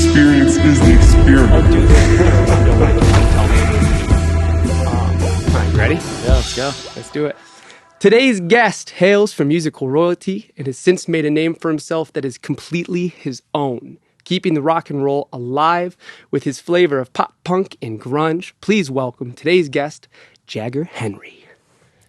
experience is the experiment. I'll do this. Don't mind if you tell me. All right, ready? Yeah, let's go. Let's do it. Today's guest hails from musical royalty and has since made a name for himself that is completely his own, keeping the rock and roll alive with his flavor of pop punk and grunge. Please welcome today's guest, Jagger Henry.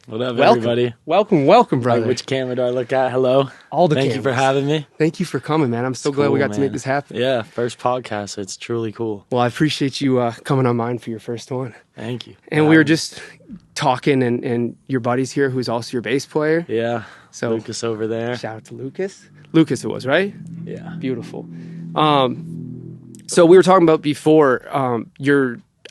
What up, Welcome. everybody? Welcome, brother. Like, which camera do I look at? Hello. All the Thank you for cameras. having me. Thank you for coming, man. I'm so glad we Cool, got to make man. this happen. Yeah, first podcast. So it's truly cool. Well, I appreciate you coming on mine for your first one. Thank you. And we were just talking, and your buddy's here, who's also your bass player. Yeah. So Lucas over there. shout out to Lucas. Lucas, it was, right? Yeah. Beautiful. So we were talking about before.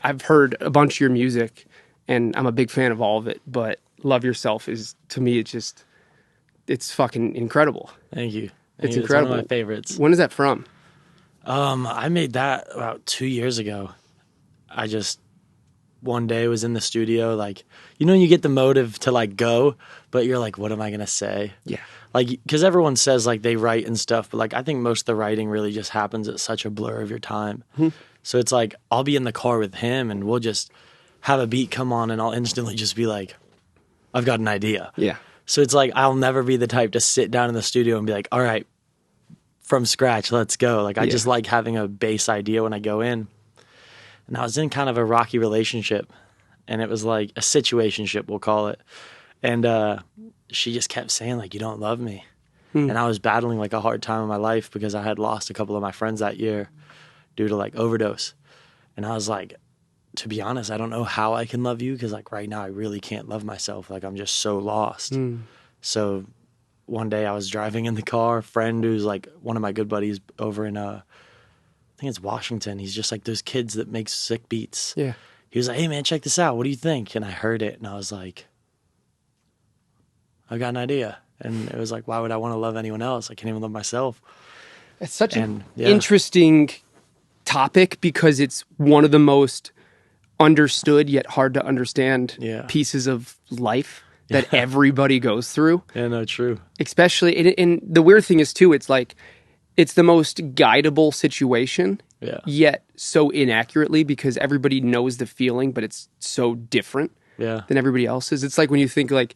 I've heard a bunch of your music, and I'm a big fan of all of it. But Love Yourself is, to me, it's fucking incredible. Thank you. It's It's incredible. one of my favorites. When is that from? I made that about 2 years ago. I just one day was in the studio, like, you know, when you get the motive to like go, but you're like, what am I gonna say? Yeah. Like, because everyone says like they write and stuff, but like I think most of the writing really just happens at such a blur of your time. So it's like I'll be in the car with him and we'll just have a beat come on and I'll instantly just be like, I've got an idea. Yeah. So it's like I'll never be the type to sit down in the studio and be like, all right, from scratch, let's go. Like I just like having a base idea when I go in. And I was in kind of a rocky relationship, and it was like a situationship, we'll call it. And she just kept saying like, you don't love me. And I was battling like a hard time in my life because I had lost a couple of my friends that year due to like overdose. And I was like, to be honest, I don't know how I can love you because like right now I really can't love myself. Like I'm just so lost. So one day I was driving in the car, a friend who's like one of my good buddies over in I think it's Washington. He's just like those kids that make sick beats. Yeah. He was like, hey man, check this out. What do you think? And I heard it and I was like, I got an idea. And it was like, why would I want to love anyone else? I can't even love myself. It's such an And, yeah. interesting topic because it's one of the most understood yet hard to understand pieces of life that everybody goes through. Yeah, no, true. Especially, and the weird thing is too, it's like, it's the most guidable situation, yet so inaccurately because everybody knows the feeling, but it's so different than everybody else's. It's like when you think like,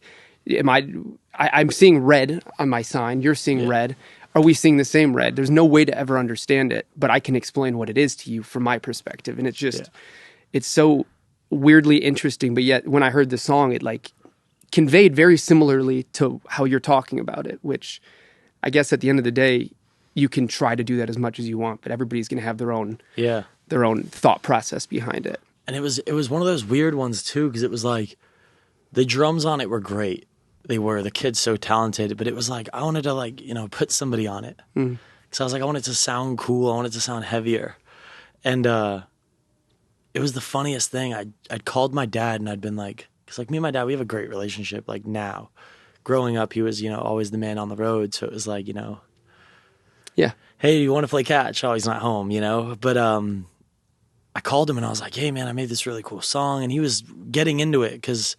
I'm seeing red on my sign, you're seeing red. Are we seeing the same red? There's no way to ever understand it, but I can explain what it is to you from my perspective. And it's just, it's so weirdly interesting. But yet when I heard the song, it like conveyed very similarly to how you're talking about it, which I guess at the end of the day, you can try to do that as much as you want, but everybody's going to have their own thought process behind it. And it was one of those weird ones too, because it was like the drums on it were great. They were, the kid's so talented, but it was like I wanted to like, you know, put somebody on it. So I was like, I want it to sound cool. I want it to sound heavier. And it was the funniest thing. I'd called my dad and I'd been like, because like me and my dad, we have a great relationship. Like now, growing up, he was, you know, always the man on the road. So it was like, you know, hey, you want to play catch? Oh, he's not home, you know? But I called him and I was like, hey, man, I made this really cool song. And he was getting into it because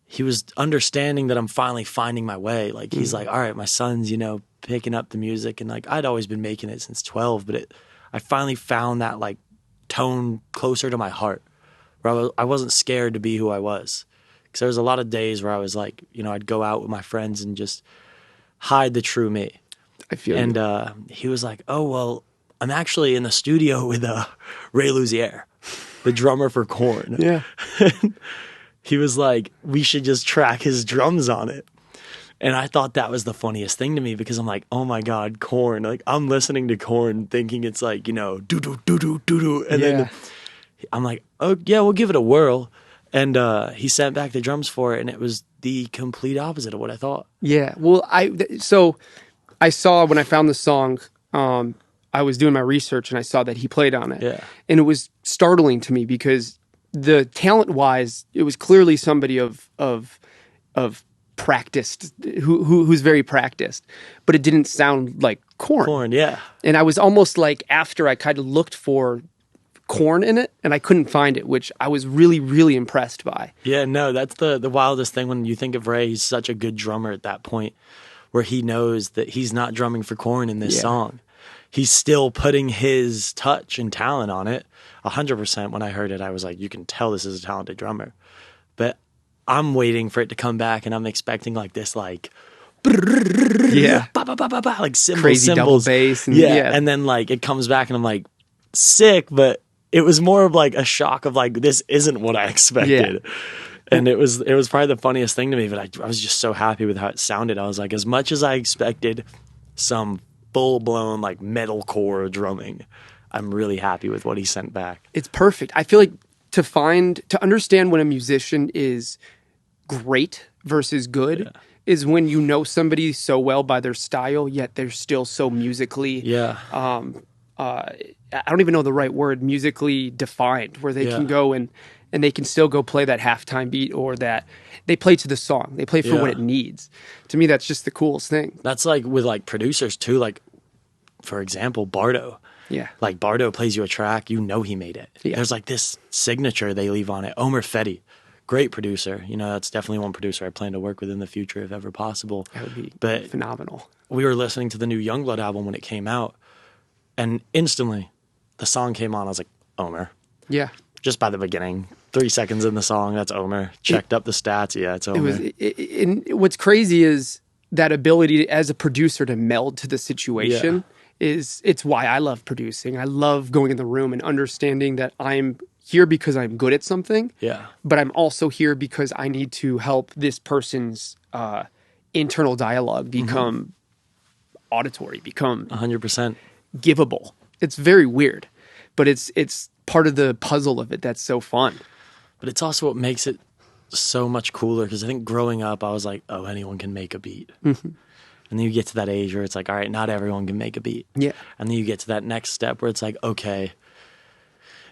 he was understanding that I'm finally finding my way. Like, he's like, all right, my son's, you know, picking up the music. And, like, I'd always been making it since 12. But I finally found that, like, tone closer to my heart where I wasn't scared to be who I was. Because there was a lot of days where I was like, you know, I'd go out with my friends and just hide the true me. I feel and he was like, oh, well, I'm actually in the studio with Ray Luzier, the drummer for Korn. Yeah. He was like, we should just track his drums on it. And I thought that was the funniest thing to me because I'm like, oh my God, Korn. Like, I'm listening to Korn thinking it's like, you know, doo-doo, doo-doo, doo-doo. And then I'm like, oh, yeah, we'll give it a whirl. And he sent back the drums for it, and it was the complete opposite of what I thought. Yeah. Well, I saw when I found the song, I was doing my research and I saw that he played on it. Yeah. And it was startling to me because the talent-wise, it was clearly somebody of practiced, who's very practiced, but it didn't sound like Korn. Korn, yeah. And I was almost like, after I kind of looked for Korn in it, and I couldn't find it, which I was really, really impressed by. Yeah, no, that's the wildest thing when you think of Ray. He's such a good drummer at that point where he knows that he's not drumming for Korn in this song. he's still putting his touch and talent on it. 100%. When I heard it, I was like, you can tell this is a talented drummer. But I'm waiting for it to come back, and I'm expecting like this, like, yeah, like crazy cymbals, double bass, and, and then like it comes back, and I'm like, sick, but it was more of like a shock of like, this isn't what I expected. Yeah. And it was probably the funniest thing to me, but I was just so happy with how it sounded. I was like, as much as I expected some full-blown like metalcore drumming, I'm really happy with what he sent back. It's perfect. I feel like to understand when a musician is great versus good is when you know somebody so well by their style, yet they're still so musically I don't even know the right word, musically defined, where they can go and they can still go play that halftime beat, or that they play to the song. They play for what it needs. To me, that's just the coolest thing. That's like with like producers too. Like, for example, Bardo. Yeah. Like Bardo plays you a track, you know he made it. Yeah. There's like this signature they leave on it. Omer Fetty, great producer. You know, that's definitely one producer I plan to work with in the future if ever possible. That would be phenomenal. We were listening to the new Youngblood album when it came out, and instantly the song came on. I was like, Omer. Yeah. Just by the beginning, 3 seconds in the song, that's Omer. Checked up the stats, yeah, it's Omer. What's crazy is that ability as a producer to meld to the situation it's why I love producing. I love going in the room and understanding that I'm here because I'm good at something. Yeah. But I'm also here because I need to help this person's internal dialogue become auditory, become 100% givable. It's very weird, but it's part of the puzzle of it that's so fun. But it's also what makes it so much cooler, because I think growing up I was like, oh, anyone can make a beat. Mm-hmm. And then you get to that age where it's like, all right, not everyone can make a beat. Yeah. And then you get to that next step where it's like, okay,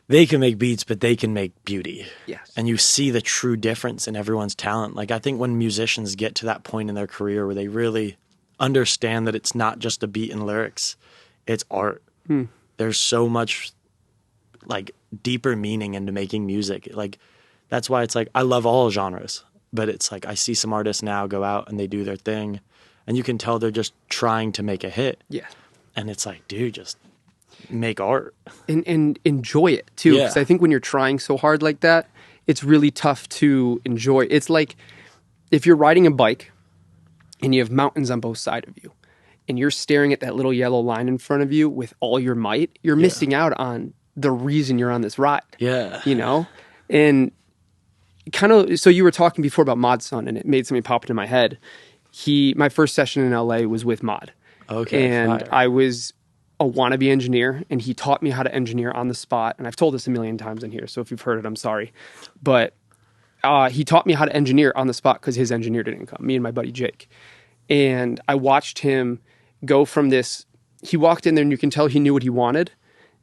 they can make beats, but they can make beauty. Yes. And you see the true difference in everyone's talent. Like, I think when musicians get to that point in their career where they really understand that it's not just a beat and lyrics, it's art. There's so much like deeper meaning into making music. Like, that's why it's like, I love all genres, but it's like, I see some artists now go out and they do their thing, and you can tell they're just trying to make a hit. Yeah. And it's like, dude, just make art. And enjoy it too. Because I think when you're trying so hard like that, it's really tough to enjoy. It's like if you're riding a bike and you have mountains on both sides of you, and you're staring at that little yellow line in front of you with all your might, you're missing out on the reason you're on this ride. Yeah. You know? And kind of, so you were talking before about Mod's son, and it made something pop into my head. My first session in LA was with Mod. Okay. And fire. I was a wannabe engineer, and he taught me how to engineer on the spot. And I've told this a million times in here, so if you've heard it, I'm sorry. But he taught me how to engineer on the spot because his engineer didn't come, me and my buddy Jake. And I watched him go from this, he walked in there and you can tell he knew what he wanted.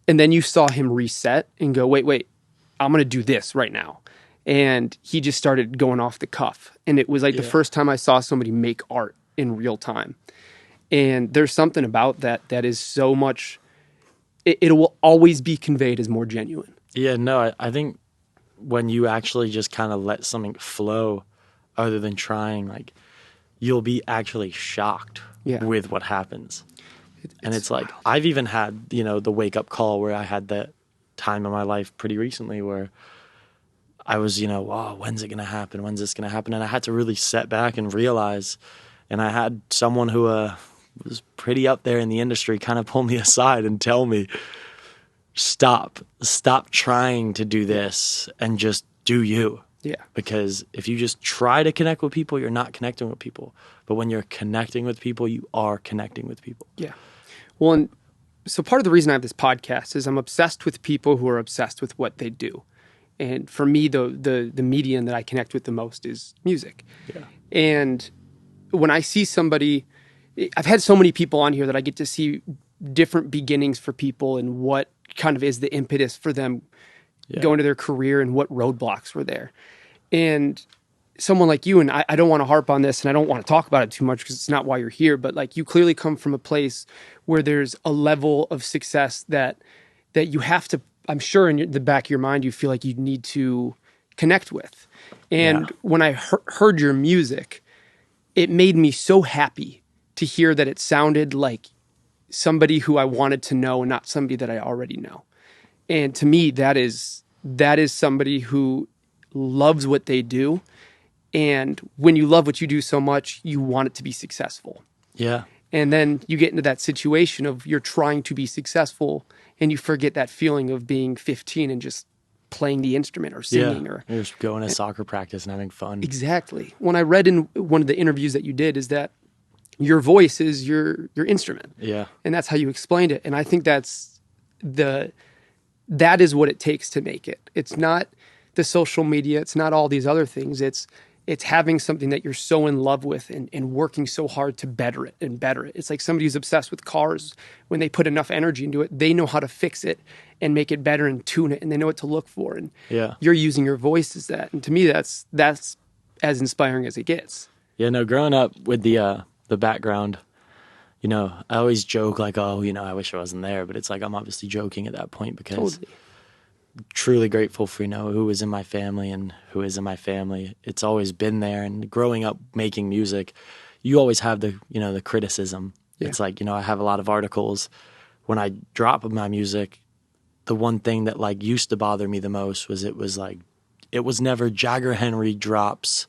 And then you saw him reset and go, wait, I'm going to do this right now. And he just started going off the cuff. And it was like the first time I saw somebody make art in real time. And there's something about that is so much, it will always be conveyed as more genuine. Yeah, no, I think when you actually just kind of let something flow other than trying, like, you'll be actually shocked with what happens. And it's like, I've even had, the wake up call where I had that time in my life pretty recently where I was, oh, when's it going to happen? When's this going to happen? And I had to really set back and realize, and I had someone who was pretty up there in the industry kind of pull me aside and tell me, stop trying to do this and just do you. Yeah. Because if you just try to connect with people, you're not connecting with people. But when you're connecting with people, you are connecting with people. Yeah. Well, and so part of the reason I have this podcast is I'm obsessed with people who are obsessed with what they do. And for me, the medium that I connect with the most is music. Yeah. And when I see somebody, I've had so many people on here that I get to see different beginnings for people and what kind of is the impetus for them going to their career and what roadblocks were there. And someone like you, and I don't want to harp on this and I don't want to talk about it too much because it's not why you're here, but like you clearly come from a place where there's a level of success that you have to, I'm sure in the back of your mind, you feel like you need to connect with. And when I heard your music, it made me so happy to hear that it sounded like somebody who I wanted to know and not somebody that I already know. And to me, that is somebody who loves what they do. And when you love what you do so much, you want it to be successful. Yeah. And then you get into that situation of you're trying to be successful and you forget that feeling of being 15 and just playing the instrument or singing. Or you're just going to soccer practice and having fun. Exactly. When I read in one of the interviews that you did is that your voice is your instrument. Yeah. And that's how you explained it. And I think that is what it takes to make it. It's not the social media. It's not all these other things. It's having something that you're so in love with and working so hard to better it and better it. It's like somebody who's obsessed with cars. When they put enough energy into it, they know how to fix it and make it better and tune it, and they know what to look for. And you're using your voice as that. And to me, that's as inspiring as it gets. Yeah, no, growing up with the background, you know, I always joke like, oh, you know, I wish I wasn't there. But it's like I'm obviously joking at that point because truly grateful for, you know, who was in my family and who is in my family. It's always been there. And growing up making music, you always have the criticism. Yeah. It's like, you know, I have a lot of articles. When I drop my music, the one thing that like used to bother me the most was it was never Jagger Henry drops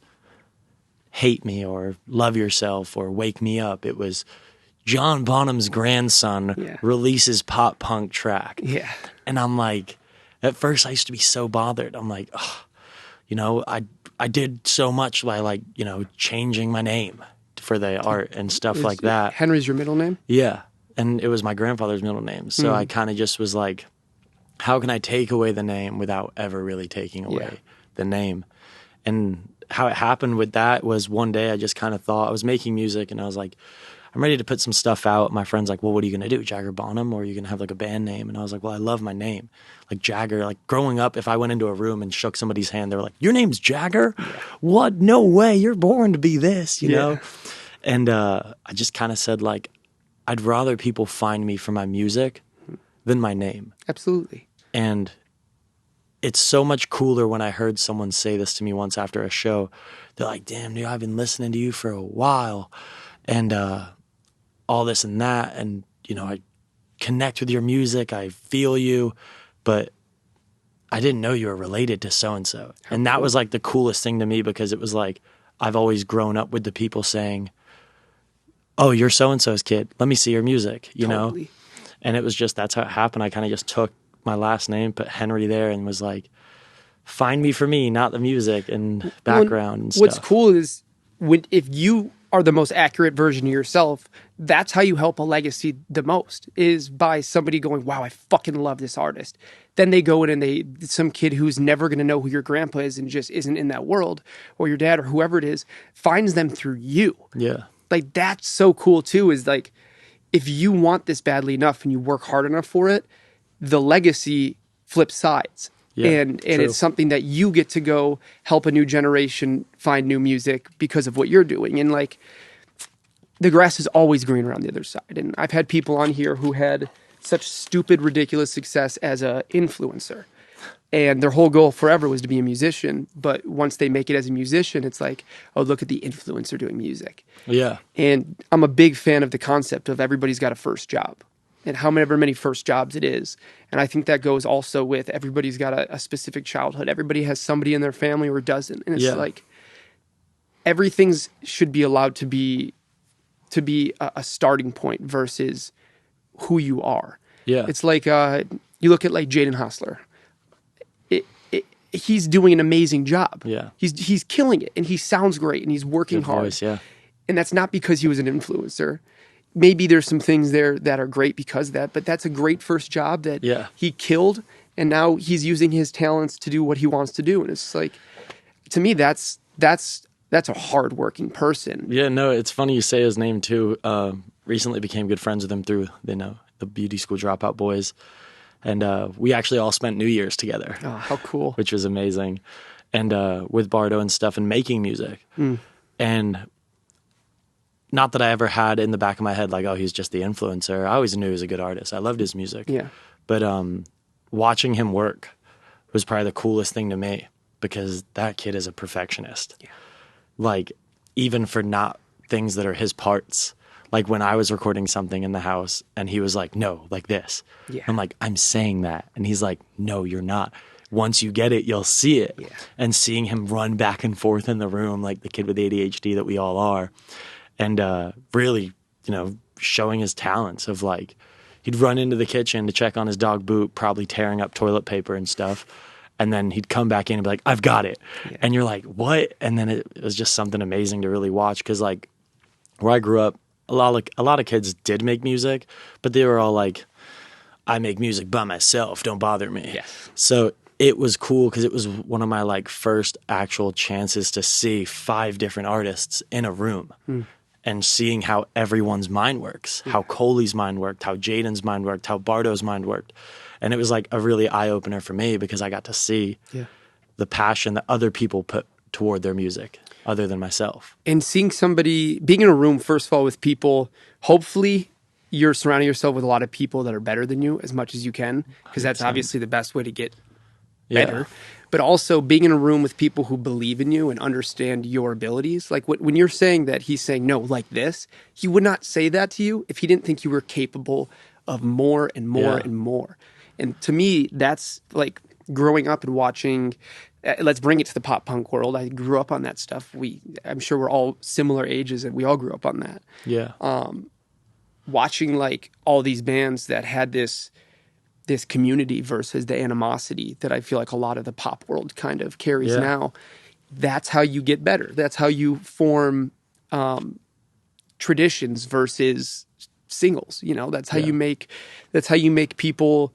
Hate Me or Love Yourself or Wake Me Up. It was John Bonham's grandson releases pop punk track. Yeah. And I'm like, at first I used to be so bothered. I'm like, oh, you know, I did so much by like, you know, changing my name for the art and stuff like that. Henry's your middle name? Yeah. And it was my grandfather's middle name. So I kind of just was like, how can I take away the name without ever really taking away the name? And how it happened with that was one day I just kind of thought, I was making music and I was like, I'm ready to put some stuff out. My friend's like, well, what are you going to do? Jagger Bonham? Or are you going to have like a band name? And I was like, well, I love my name. Like Jagger, like growing up, if I went into a room and shook somebody's hand, they were like, your name's Jagger? Yeah. What? No way. You're born to be this, you know? And I just kind of said like, I'd rather people find me for my music than my name. Absolutely. And it's so much cooler when I heard someone say this to me once after a show. They're like, damn, dude, I've been listening to you for a while. And all this and that. And, you know, I connect with your music. I feel you. But I didn't know you were related to so-and-so. And that was like the coolest thing to me because it was like, I've always grown up with the people saying, oh, you're so-and-so's kid. Let me see your music, you know? And it was just, that's how it happened. I kind of just took my last name, put Henry there and was like, find me for me, not the music and background and stuff. What's cool is if you are the most accurate version of yourself, that's how you help a legacy the most, is by somebody going, wow, I fucking love this artist. Then they go in and some kid who's never going to know who your grandpa is and just isn't in that world, or your dad or whoever it is, finds them through you. Yeah. Like, that's so cool too, is like, if you want this badly enough and you work hard enough for it, the legacy flips sides. Yeah, and it's something that you get to go help a new generation find new music because of what you're doing. And like, the grass is always greener around the other side. And I've had people on here who had such stupid, ridiculous success as a influencer. And their whole goal forever was to be a musician. But once they make it as a musician, it's like, oh, look at the influencer doing music. Yeah. And I'm a big fan of the concept of everybody's got a first job. And however many first jobs it is. And I think that goes also with everybody's got a specific childhood. Everybody has somebody in their family or doesn't. And it's like, everything should be allowed to be a starting point versus who you are. Yeah. It's like, you look at like Jaden Hossler. He's doing an amazing job. Yeah. He's killing it and he sounds great and he's working hard. Voice, yeah. And that's not because he was an influencer. Maybe there's some things there that are great because of that, but that's a great first job that he killed, and now he's using his talents to do what he wants to do. And it's like, to me, that's a hardworking person. Yeah, no, it's funny you say his name too. Recently became good friends with him through the beauty school dropout boys, and we actually all spent New Year's together. Oh, how cool! Which was amazing, and with Bardo and stuff and making music, and. Not that I ever had in the back of my head, like, oh, he's just the influencer. I always knew he was a good artist. I loved his music. Yeah. But watching him work was probably the coolest thing to me because that kid is a perfectionist. Yeah. Like, even for not things that are his parts, Like when I was recording something in the house and he was like, no, like this. Yeah. I'm like, I'm saying that. And he's like, no, you're not. Once you get it, you'll see it. Yeah. And seeing him run back and forth in the room like the kid with ADHD that we all are. And really, showing his talents of like, he'd run into the kitchen to check on his dog Boot, probably tearing up toilet paper and stuff. And then he'd come back in and be like, I've got it. Yeah. And you're like, what? And then it was just something amazing to really watch. Because like where I grew up, a lot of kids did make music, but they were all like, I make music by myself, don't bother me. Yeah. So it was cool because it was one of my like first actual chances to see 5 different artists in a room and seeing how everyone's mind works, how Coley's mind worked, how Jaden's mind worked, how Bardo's mind worked. And it was like a really eye-opener for me because I got to see the passion that other people put toward their music other than myself. And seeing somebody, being in a room, first of all, with people, hopefully you're surrounding yourself with a lot of people that are better than you as much as you can, because that's obviously the best way to get better. But also being in a room with people who believe in you and understand your abilities. Like when you're saying that he's saying, no, like this, he would not say that to you if he didn't think you were capable of more and more and more. And to me, that's like growing up and watching, let's bring it to the pop punk world. I grew up on that stuff. I'm sure we're all similar ages and we all grew up on that. Yeah. Watching like all these bands that had this community versus the animosity that I feel like a lot of the pop world kind of carries now. That's how you get better. That's how you form traditions versus singles. That's how you make people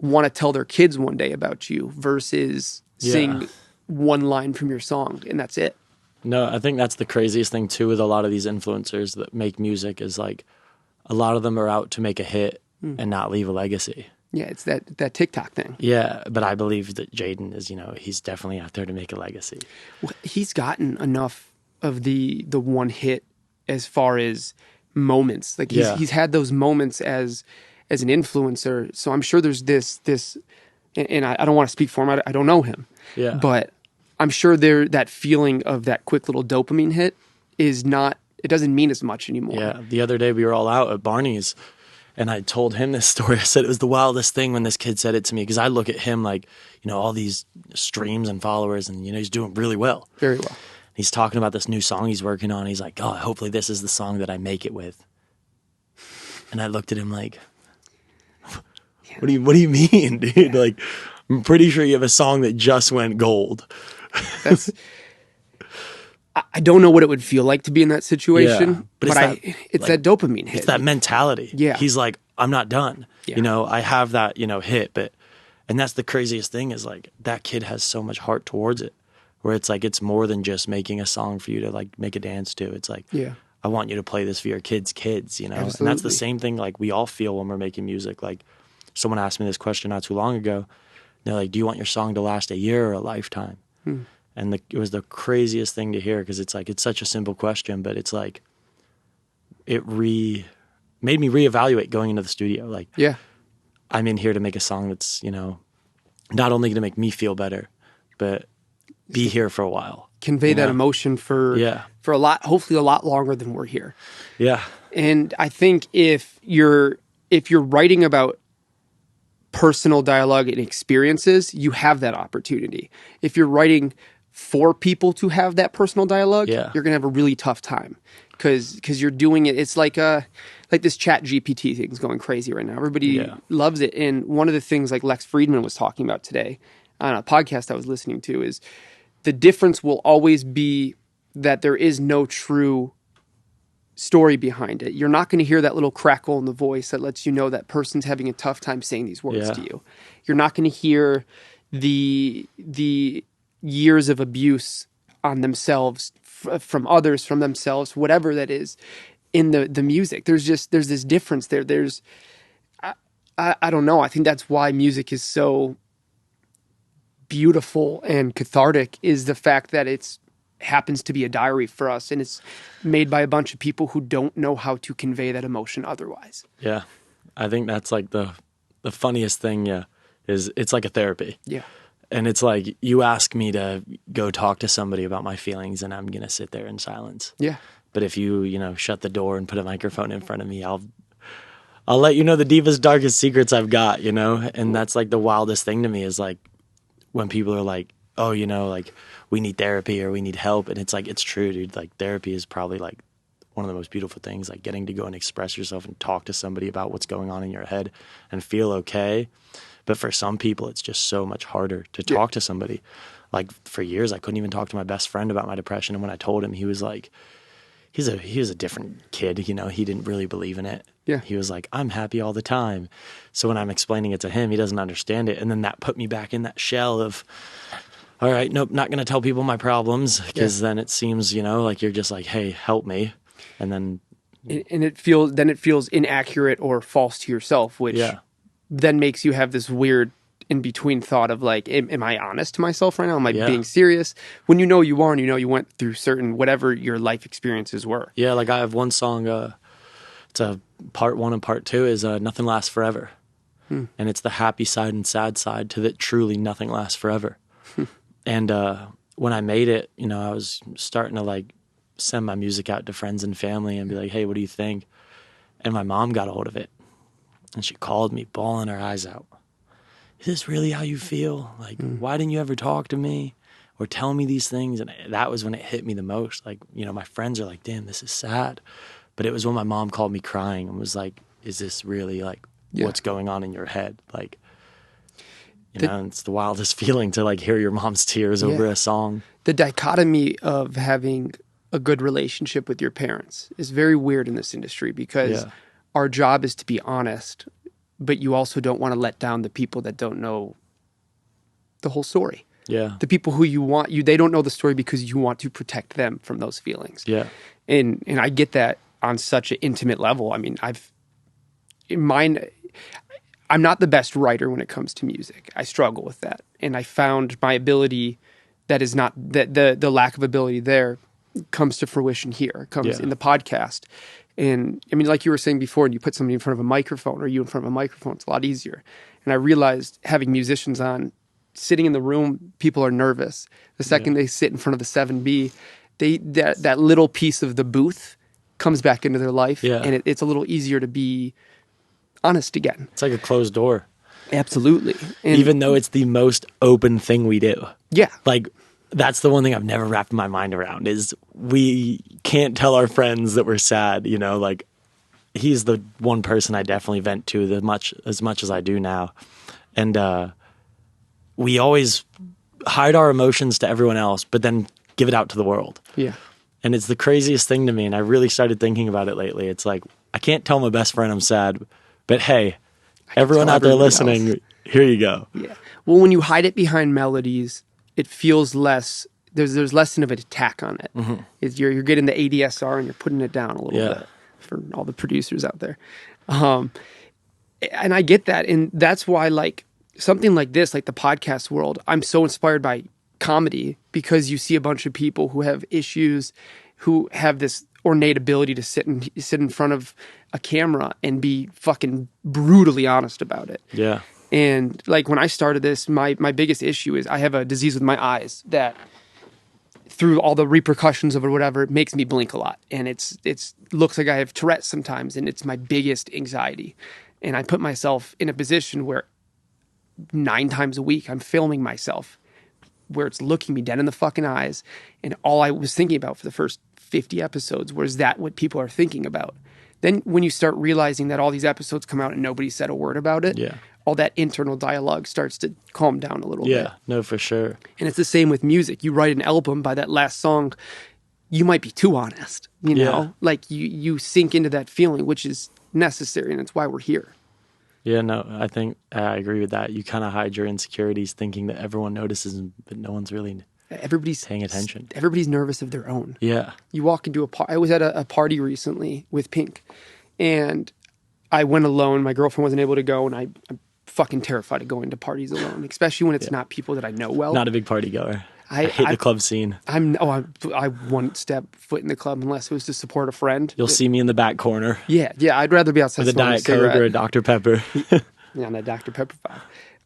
want to tell their kids one day about you versus sing one line from your song and that's it. No, I think that's the craziest thing too with a lot of these influencers that make music is like a lot of them are out to make a hit and not leave a legacy. Yeah, it's that TikTok thing. Yeah, but I believe that Jaden is, he's definitely out there to make a legacy. Well, he's gotten enough of the one hit as far as moments. Like he's had those moments as an influencer. So I'm sure there's this, and I don't want to speak for him. I don't know him. Yeah. But I'm sure that feeling of that quick little dopamine hit it doesn't mean as much anymore. Yeah. The other day we were all out at Barney's and I told him this story. I said it was the wildest thing when this kid said it to me because I look at him like, all these streams and followers and, he's doing really well. Very well. He's talking about this new song he's working on. He's like, oh, hopefully this is the song that I make it with. And I looked at him like, what do you mean, dude? Yeah. Like, I'm pretty sure you have a song that just went gold. I don't know what it would feel like to be in that situation, but it's that dopamine hit. It's that mentality. Yeah. He's like, I'm not done. Yeah. I have that, hit, and that's the craziest thing is like that kid has so much heart towards it where it's like, it's more than just making a song for you to like make a dance to. It's like, I want you to play this for your kids, Absolutely. And that's the same thing like we all feel when we're making music. Like someone asked me this question not too long ago. They're like, do you want your song to last a year or a lifetime? And it was the craziest thing to hear because it's like, it's such a simple question, but it's like, it made me reevaluate going into the studio. Like, I'm in here to make a song that's, not only going to make me feel better, but be here for a while. Convey that emotion for hopefully a lot longer than we're here. Yeah. And I think if you're writing about personal dialogue and experiences, you have that opportunity. If you're writing for people to have that personal dialogue, you're going to have a really tough time because you're doing it. It's like this chat GPT thing's going crazy right now. Everybody loves it. And one of the things like Lex Friedman was talking about today on a podcast I was listening to is the difference will always be that there is no true story behind it. You're not going to hear that little crackle in the voice that lets you know that person's having a tough time saying these words to you. You're not going to hear the years of abuse on themselves from others, from themselves, whatever that is in the music. There's this difference there. I don't know. I think that's why music is so beautiful and cathartic is the fact that it's happens to be a diary for us and it's made by a bunch of people who don't know how to convey that emotion otherwise. Yeah. I think that's like the funniest thing, is it's like a therapy. Yeah. And it's like you ask me to go talk to somebody about my feelings and I'm going to sit there in silence. Yeah. But if you, shut the door and put a microphone in front of me, I'll let you know the deepest, darkest secrets I've got, And that's like the wildest thing to me is like when people are like, oh, like we need therapy or we need help. And it's like, it's true, dude. Like therapy is probably like one of the most beautiful things, like getting to go and express yourself and talk to somebody about what's going on in your head and feel okay. But for some people, it's just so much harder to talk to somebody. Like for years, I couldn't even talk to my best friend about my depression. And when I told him, he was like, he was a different kid, he didn't really believe in it. Yeah. He was like, I'm happy all the time. So when I'm explaining it to him, he doesn't understand it. And then that put me back in that shell of, all right, nope, not going to tell people my problems because then it seems, like you're just like, hey, help me. And then. And it feels inaccurate or false to yourself, which then makes you have this weird in between thought of like, am I honest to myself right now? Am I being serious? When you are and you went through certain, whatever your life experiences were. Yeah, like I have one song, it's a part 1 and part 2 is Nothing Lasts Forever. And it's the happy side and sad side to that truly nothing lasts forever. And when I made it, I was starting to like send my music out to friends and family and be like, hey, what do you think? And my mom got a hold of it. And she called me bawling her eyes out. Is this really how you feel? Like, why didn't you ever talk to me or tell me these things? And that was when it hit me the most. Like, my friends are like, damn, this is sad. But it was when my mom called me crying and was like, is this really like what's going on in your head? Like, it's the wildest feeling to like hear your mom's tears over a song. The dichotomy of having a good relationship with your parents is very weird in this industry because our job is to be honest, but you also don't want to let down the people that don't know the whole story. Yeah. The people who they don't know the story because you want to protect them from those feelings. Yeah. And I get that on such an intimate level. I mean, I'm not the best writer when it comes to music. I struggle with that. And I found my ability that is not, that the lack of ability there comes to fruition here, comes in the podcast. And I mean, like you were saying before, and you put somebody in front of a microphone or you in front of a microphone, it's a lot easier. And I realized having musicians on, sitting in the room, people are nervous. The second they sit in front of the 7B, that little piece of the booth comes back into their life. Yeah. And it's a little easier to be honest again. It's like a closed door. Absolutely. And even though it's the most open thing we do. Yeah. Like, that's the one thing I've never wrapped my mind around is we can't tell our friends that we're sad, like he's the one person I definitely vent to as much as I do now. And we always hide our emotions to everyone else, but then give it out to the world. Yeah. And it's the craziest thing to me. And I really started thinking about it lately. It's like, I can't tell my best friend I'm sad, but hey, everyone out there listening, here you go. Yeah. Well, when you hide it behind melodies, it feels less, there's less of an attack on it. Mm-hmm. You're getting the ADSR and you're putting it down a little bit for all the producers out there. And I get that. And that's why like something like this, like the podcast world, I'm so inspired by comedy because you see a bunch of people who have issues, who have this ornate ability to sit in front of a camera and be fucking brutally honest about it. Yeah. And like when I started this, my biggest issue is I have a disease with my eyes that through all the repercussions of it or whatever, it makes me blink a lot. And it's looks like I have Tourette's sometimes, and it's my biggest anxiety. And I put myself in a position where 9 times a week I'm filming myself where it's looking me dead in the fucking eyes. And all I was thinking about for the first 50 episodes was that what people are thinking about. Then when you start realizing that all these episodes come out and nobody said a word about it, all that internal dialogue starts to calm down a little bit. Yeah, no, for sure. And it's the same with music. You write an album, by that last song, you might be too honest, you know? Like you sink into that feeling, which is necessary, and it's why we're here. Yeah, no, I think I agree with that. You kind of hide your insecurities thinking that everyone notices, but no one's really paying attention. Everybody's nervous of their own. Yeah. You walk into I was at a party recently with Pink, and I went alone. My girlfriend wasn't able to go, and I'm fucking terrified of going to parties alone, especially when it's not people that I know well. Not a big party goer. I hate the club scene. I won't step foot in the club unless it was to support a friend. You'll see me in the back corner. Yeah, I'd rather be outside with a Diet Coke or a Dr. Pepper. Yeah, and a Dr. Pepper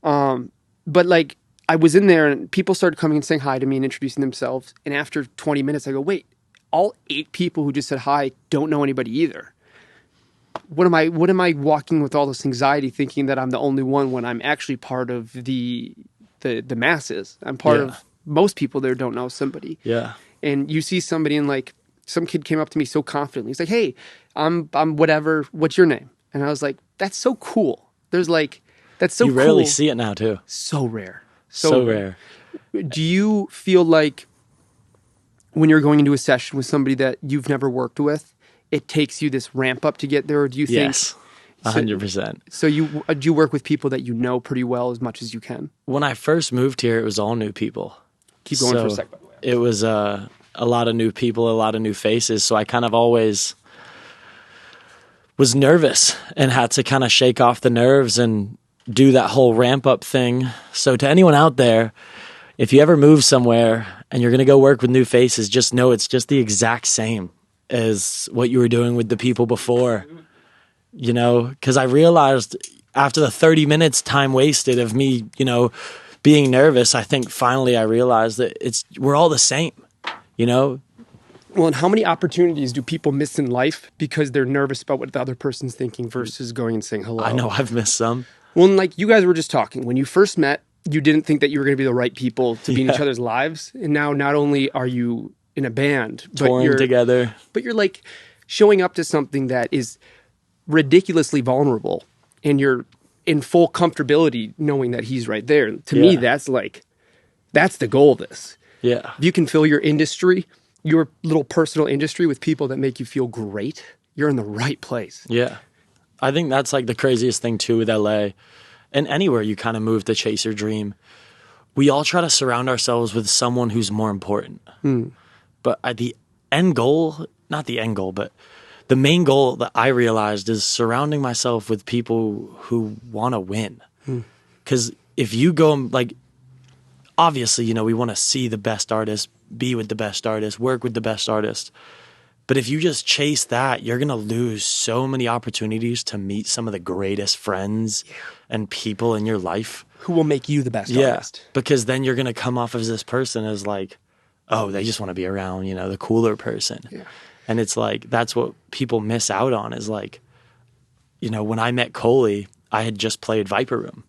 5. But like, I was in there and people started coming and saying hi to me and introducing themselves. And after 20 minutes, I go, wait, all 8 people who just said hi don't know anybody either. What am I walking with all this anxiety thinking that I'm the only one when I'm actually part of the masses? I'm part of most people there don't know somebody. Yeah. And you see somebody and like some kid came up to me so confidently. He's like, "Hey, I'm whatever. What's your name?" And I was like, "That's so cool." There's like that's so you cool. rarely see it now too. So rare. So rare. Do you feel like when you're going into a session with somebody that you've never worked with, it takes you this ramp up to get there? Or do you think? Yes, 100%. So do you work with people that you know pretty well as much as you can? When I first moved here, it was all new people. Keep going for a sec, by the way. It was a lot of new people, a lot of new faces. So I kind of always was nervous and had to kind of shake off the nerves and do that whole ramp up thing. So to anyone out there, if you ever move somewhere and you're going to go work with new faces, just know it's just the exact same as what you were doing with the people before, you know, because I realized after the 30 minutes time wasted of me, you know, being nervous, I think finally I realized that we're all the same, you know. Well, and how many opportunities do people miss in life because they're nervous about what the other person's thinking versus going and saying hello? I know I've missed some. Well, and like you guys were just talking, when you first met, you didn't think that you were going to be the right people to be in each other's lives. And now not only are you in a band, touring together, but you're like showing up to something that is ridiculously vulnerable and you're in full comfortability knowing that he's right there. To me, that's the goal of this. Yeah. If you can fill your industry, your little personal industry with people that make you feel great, you're in the right place. Yeah. I think that's like the craziest thing too with LA and anywhere you kind of move to chase your dream. We all try to surround ourselves with someone who's more important. But at the end goal, not the end goal, but the main goal that I realized is surrounding myself with people who want to win. Because if you go like, obviously, you know, we want to see the best artists, be with the best artists, work with the best artists. But if you just chase that, you're going to lose so many opportunities to meet some of the greatest friends and people in your life. Who will make you the best artist. Because then you're going to come off as this person as like, oh, they just want to be around, you know, the cooler person. Yeah. And it's like, that's what people miss out on is like, you know, when I met Coley, I had just played Viper Room.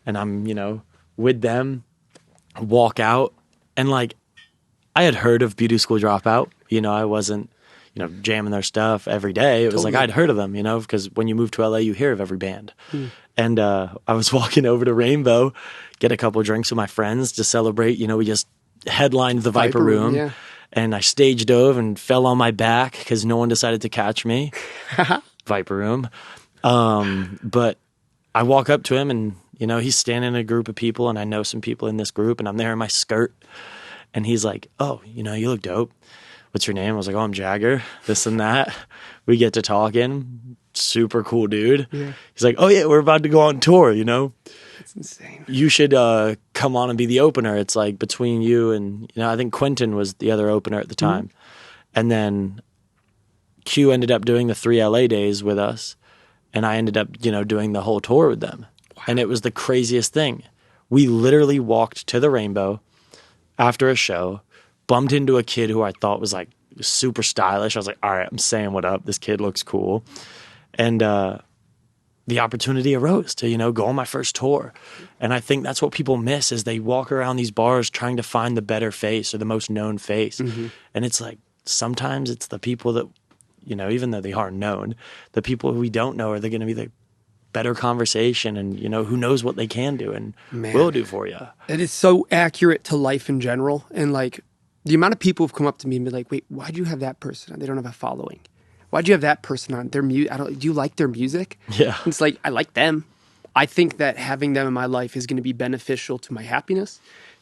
And I'm, you know, with them, walk out. And like, I had heard of Beauty School Dropout. You know, I wasn't, you know, jamming their stuff every day. It was like I'd heard of them, you know, because when you move to LA, you hear of every band. And I was walking over to Rainbow, get a couple of drinks with my friends to celebrate. You know, we just headlined the Viper Room. And I stage dove and fell on my back because no one decided to catch me. Viper Room. But I walk up to him and, you know, he's standing in a group of people and I know some people in this group and I'm there in my skirt. And he's like, "Oh, you know, you look dope. What's your name?" I was like, "Oh, I'm Jagger," this and that. We get to talking. Super cool dude. Yeah. He's like, "Oh, yeah, we're about to go on tour, you know? That's insane. You should come on and be the opener." It's like between you and, you know, I think Quentin was the other opener at the time. And then Q ended up doing the 3 LA days with us. And I ended up, you know, doing the whole tour with them. Wow. And it was the craziest thing. We literally walked to the Rainbow after a show, bumped into a kid who I thought was like super stylish. I was like, all right, I'm saying what up. This kid looks cool. And the opportunity arose to, you know, go on my first tour. And I think that's what people miss is they walk around these bars trying to find the better face or the most known face. And it's like, sometimes it's the people that, you know, even though they aren't known, the people who we don't know are they going to be the better conversation and, you know, who knows what they can do and will do for you. It is so accurate to life in general. And like the amount of people who've come up to me and be like, "Wait, why'd you have that person on? They don't have a following. Why'd you have that person on? Their do you like their music?" Yeah. And it's like, I like them. I think that having them in my life is going to be beneficial to my happiness,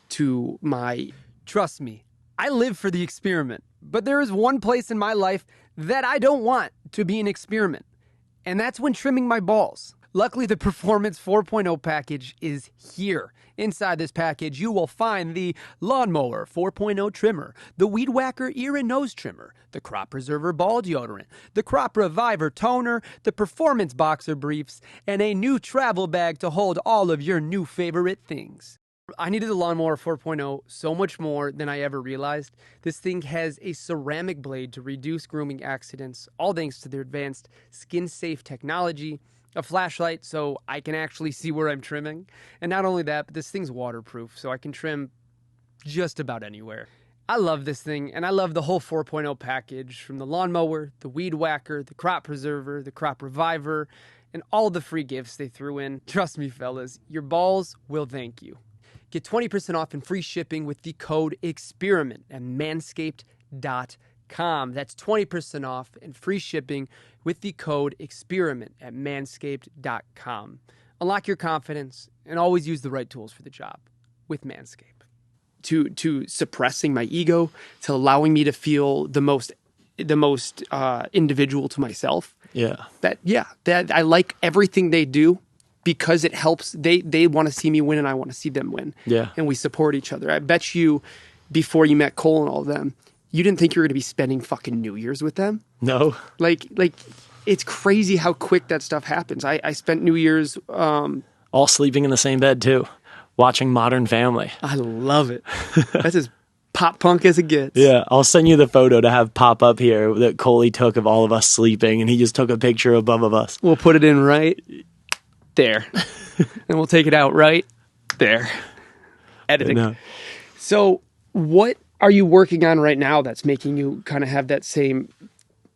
to my... Trust me, I live for the experiment. But there is one place in my life that I don't want to be an experiment. And that's when trimming my balls. Luckily, the Performance 4.0 package is here. Inside this package, you will find the Lawnmower 4.0 trimmer, the Weed Whacker ear and nose trimmer, the Crop Preserver ball deodorant, the Crop Reviver toner, the Performance boxer briefs, and a new travel bag to hold all of your new favorite things. I needed the Lawnmower 4.0 so much more than I ever realized. This thing has a ceramic blade to reduce grooming accidents, all thanks to their advanced skin-safe technology, a flashlight so I can actually see where I'm trimming, and not only that, but this thing's waterproof, so I can trim just about anywhere. I love this thing, and I love the whole 4.0 package, from the lawnmower, the weed whacker, the crop preserver, the crop reviver, and all the free gifts they threw in. Trust me, fellas, your balls will thank you. Get 20% off and free shipping with the code EXPERIMENT at manscaped.com. That's 20% off and free shipping with the code EXPERIMENT at manscaped.com. Unlock your confidence and always use the right tools for the job with Manscaped. To suppressing my ego, to allowing me to feel the most individual to myself. That I like everything they do, because it helps. They want to see me win and I want to see them win. Yeah. And we support each other. I bet you, before you met Cole and all of them, you didn't think you were going to be spending fucking New Year's with them. No. Like it's crazy how quick that stuff happens. I spent New Year's all sleeping in the same bed too, watching Modern Family. I love it. That's as pop punk as it gets. Yeah, I'll send you the photo to have pop up here that Coley took of all of us sleeping, and he just took a picture above of us. We'll put it in right there. And we'll take it out right there. Editing. So what are you working on right now that's making you kind of have that same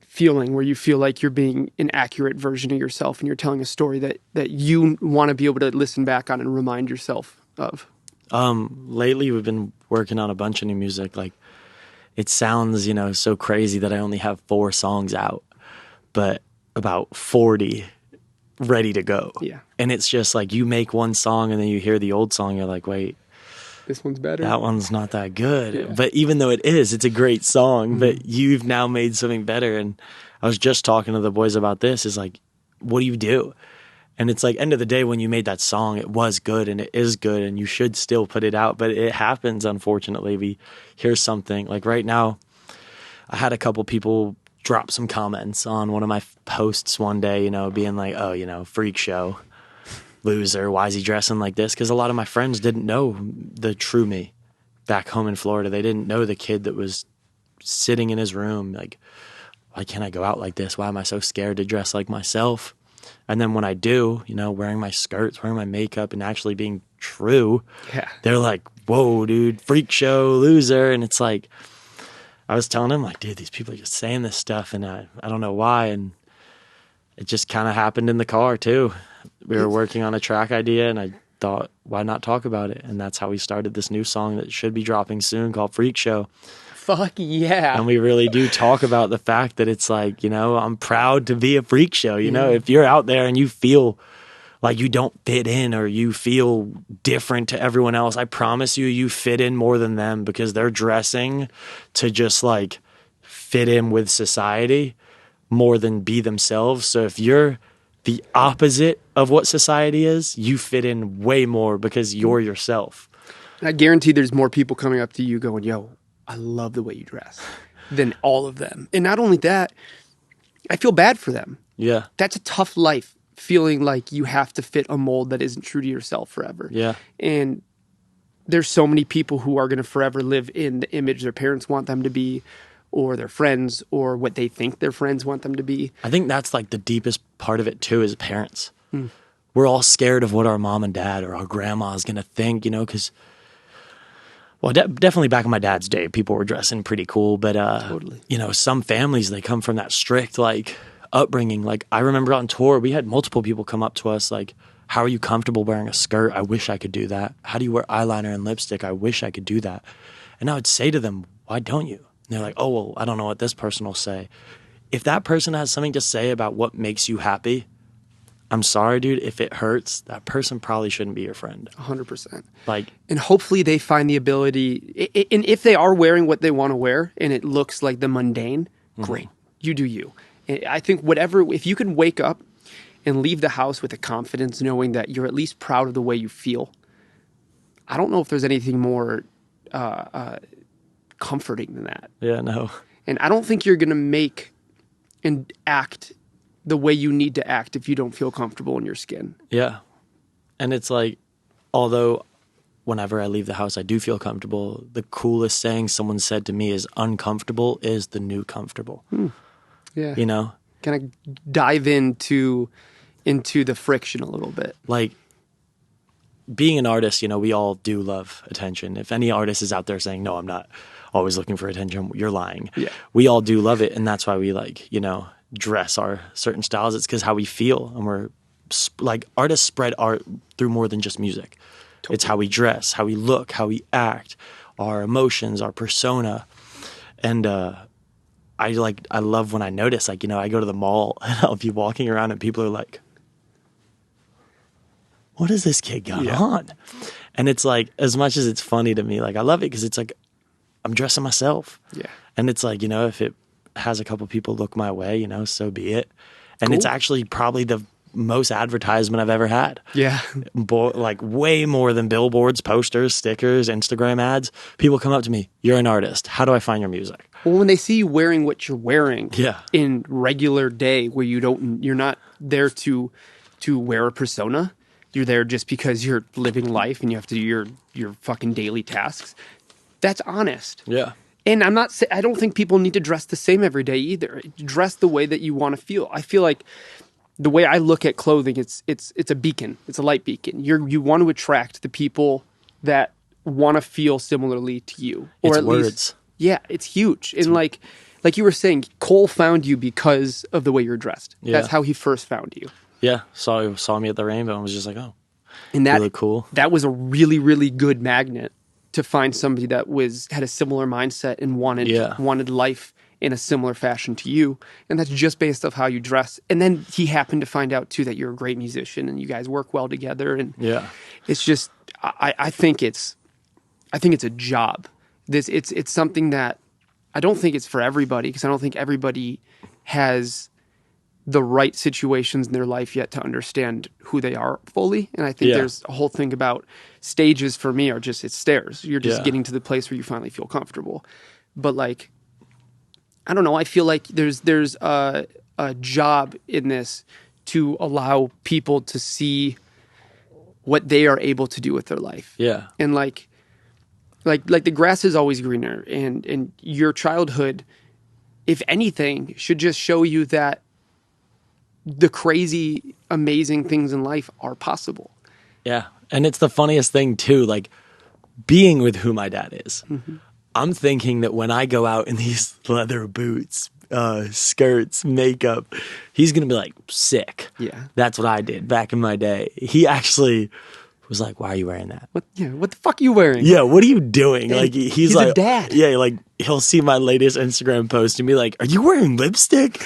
feeling where you feel like you're being an accurate version of yourself and you're telling a story that you want to be able to listen back on and remind yourself of? Lately we've been working on a bunch of new music. Like, it sounds, so crazy that I only have 4 songs out, but about 40 ready to go. Yeah. And it's just like, you make one song and then you hear the old song, you're like, wait, this one's better. that one's not that good. Yeah. But even though it's a great song, but you've now made something better. And I was just talking to the boys about this, is like, what do you do? And it's like, end of the day, when you made that song, it was good and it is good and you should still put it out. But it happens, unfortunately. We hear something. Like right now, I had a couple people drop some comments on one of my posts one day, being like, oh, freak show, loser, why is he dressing like this? Because a lot of my friends didn't know the true me back home in Florida. They didn't know the kid that was sitting in his room like, why can't I go out like this? Why am I so scared to dress like myself? And then when I do, wearing my skirts, wearing my makeup, and actually being true, they're like, whoa, dude, freak show, loser. And it's like, I was telling him, like, dude, these people are just saying this stuff, and I don't know why. And it just kind of happened in the car, too. We were working on a track idea, and I thought, why not talk about it? And that's how we started this new song that should be dropping soon called Freak Show. Fuck yeah. And we really do talk about the fact that it's like, I'm proud to be a freak show. If you're out there and you feel like you don't fit in or you feel different to everyone else, I promise you fit in more than them, because they're dressing to just like fit in with society more than be themselves. So if you're the opposite of what society is, you fit in way more because you're yourself. I guarantee there's more people coming up to you going, yo, I love the way you dress, than all of them. And not only that, I feel bad for them. Yeah. That's a tough life, feeling like you have to fit a mold that isn't true to yourself forever. Yeah. And there's so many people who are going to forever live in the image their parents want them to be, or their friends, or what they think their friends want them to be. I think that's like the deepest part of it too, is parents. We're all scared of what our mom and dad or our grandma is going to think, because... Well, definitely back in my dad's day, people were dressing pretty cool. But, Totally. Some families, they come from that strict, like, upbringing. Like, I remember on tour, we had multiple people come up to us, like, how are you comfortable wearing a skirt? I wish I could do that. How do you wear eyeliner and lipstick? I wish I could do that. And I would say to them, why don't you? And they're like, oh, well, I don't know what this person will say. If that person has something to say about what makes you happy, I'm sorry, dude, if it hurts, that person probably shouldn't be your friend. 100%. Like, and hopefully they find the ability, and if they are wearing what they want to wear and it looks like the mundane, great. You do you. And I think if you can wake up and leave the house with a confidence knowing that you're at least proud of the way you feel, I don't know if there's anything more comforting than that. Yeah, no. And I don't think you're going to make and act the way you need to act if you don't feel comfortable in your skin. Yeah. And it's like, although whenever I leave the house, I do feel comfortable. The coolest saying someone said to me is uncomfortable is the new comfortable. Yeah. You know? Kind of dive into the friction a little bit. Like, being an artist, you know, we all do love attention. If any artist is out there saying, no, I'm not always looking for attention, you're lying. Yeah. We all do love it. And that's why we like, you know, dress our certain styles. It's because how we feel. And we're like, artists spread art through more than just music. Totally. It's how we dress, how we look, how we act, our emotions, our persona. And I love when I notice, like, you know, I go to the mall and I'll be walking around and people are like, what is this kid got on? And it's like, as much as it's funny to me, like, I love it because it's like, I'm dressing myself. Yeah. And it's like, you know, if it has a couple people look my way, you know, so be it. And cool. It's actually probably the most advertisement I've ever had. Yeah. Like way more than billboards, posters, stickers, Instagram ads. People come up to me, you're an artist. How do I find your music? Well, when they see you wearing what you're wearing yeah. in regular day where you're not there to wear a persona. You're there just because you're living life and you have to do your fucking daily tasks. That's honest. Yeah. And I don't think people need to dress the same every day either. Dress the way that you want to feel. I feel like the way I look at clothing, it's a beacon. It's a light beacon. You want to attract the people that want to feel similarly to you. Or it's at words. Least, yeah, it's huge. And like you were saying, Cole found you because of the way you're dressed. Yeah. That's how he first found you. Yeah, saw me at the Rainbow and was just like, oh, and that really cool. That was a really, really good magnet to find somebody that had a similar mindset and wanted life in a similar fashion to you. And that's just based off how you dress. And then he happened to find out too that you're a great musician and you guys work well together. And it's just, I think it's a job. It's something that I don't think it's for everybody, because I don't think everybody has the right situations in their life yet to understand who they are fully. And I think there's a whole thing about stages for me it's stairs. You're just getting to the place where you finally feel comfortable. But like, I don't know, I feel like there's a job in this to allow people to see what they are able to do with their life. Yeah. And like the grass is always greener, and your childhood, if anything, should just show you that the crazy, amazing things in life are possible. Yeah. And it's the funniest thing too, like being with who my dad is. Mm-hmm. I'm thinking that when I go out in these leather boots, skirts, makeup, he's going to be like, sick. Yeah. That's what I did back in my day. He actually was like, why are you wearing that? What the fuck are you wearing? Yeah, what are you doing? And like he's like a dad. Yeah, like he'll see my latest Instagram post and be like, are you wearing lipstick?